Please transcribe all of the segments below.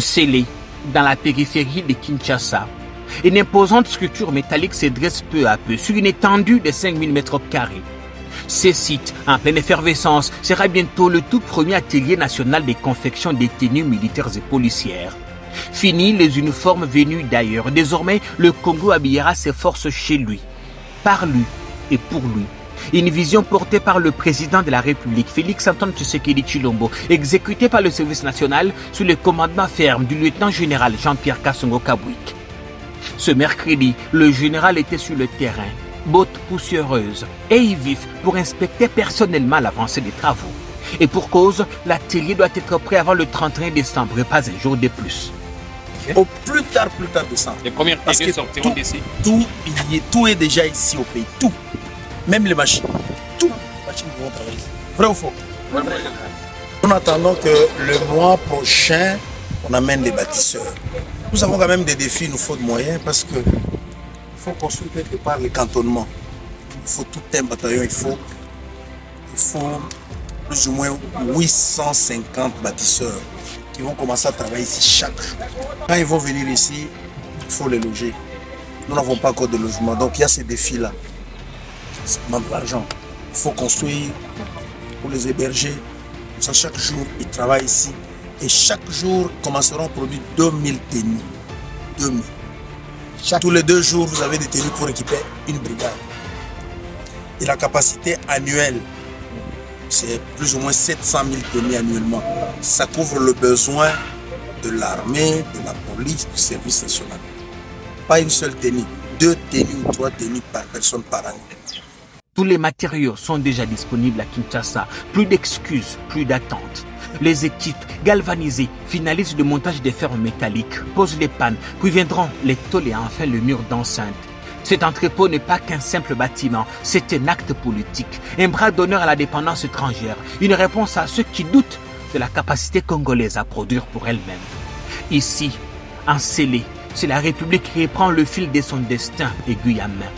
Scellée dans la périphérie de Kinshasa, une imposante structure métallique se dresse peu à peu sur une étendue de 5000 mètres carrés. Ce site, en pleine effervescence, sera bientôt le tout premier atelier national de confection des tenues militaires et policières. Fini les uniformes venus d'ailleurs. Désormais, le Congo habillera ses forces chez lui, par lui et pour lui. Une vision portée par le président de la République, Félix-Antoine Tshisekedi Tshilombo, exécutée par le service national sous le commandement ferme du lieutenant-général Jean-Pierre Kassongo Kabwik. Ce mercredi, le général était sur le terrain, bottes poussiéreuses et vif pour inspecter personnellement l'avancée des travaux. Et pour cause, l'atelier doit être prêt avant le 31 décembre, pas un jour de plus. Au plus tard décembre. Les premières télés sortiront d'ici. Tout est déjà ici au pays. Tout. Même les machines. Tout. Les machines vont travailler ici. Vrai ou faux? Nous attendons que le mois prochain, on amène les bâtisseurs. Nous avons quand même des défis, il nous faut de moyens parce que il faut construire quelque part les cantonnements. Il faut tout un bataillon, il faut plus ou moins 850 bâtisseurs qui vont commencer à travailler ici chaque jour. Quand ils vont venir ici, il faut les loger. Nous n'avons pas encore de logement, donc il y a ces défis-là. Ça demande de l'argent. Il faut construire pour les héberger. Comme ça, chaque jour, ils travaillent ici. Et chaque jour, commenceront à produire 2000 tenues. 2000. Tous les 2 jours, vous avez des tenues pour équiper une brigade. Et la capacité annuelle, c'est plus ou moins 700 000 tenues annuellement. Ça couvre le besoin de l'armée, de la police, du service national. Pas une seule tenue, 2 tenues ou 3 tenues par personne par année. Tous les matériaux sont déjà disponibles à Kinshasa. Plus d'excuses, plus d'attentes. Les équipes galvanisées finalisent le montage des fers métalliques, posent les pannes, puis viendront les tôles et enfin le mur d'enceinte. Cet entrepôt n'est pas qu'un simple bâtiment, c'est un acte politique, un bras d'honneur à la dépendance étrangère, une réponse à ceux qui doutent de la capacité congolaise à produire pour elle-même. Ici, en Scellé, c'est la République qui reprend le fil de son destin aiguille à main.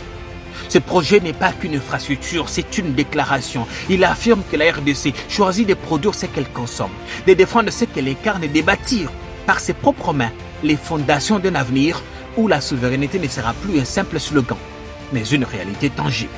Ce projet n'est pas qu'une infrastructure, c'est une déclaration. Il affirme que la RDC choisit de produire ce qu'elle consomme, de défendre ce qu'elle incarne et de bâtir par ses propres mains les fondations d'un avenir où la souveraineté ne sera plus un simple slogan, mais une réalité tangible.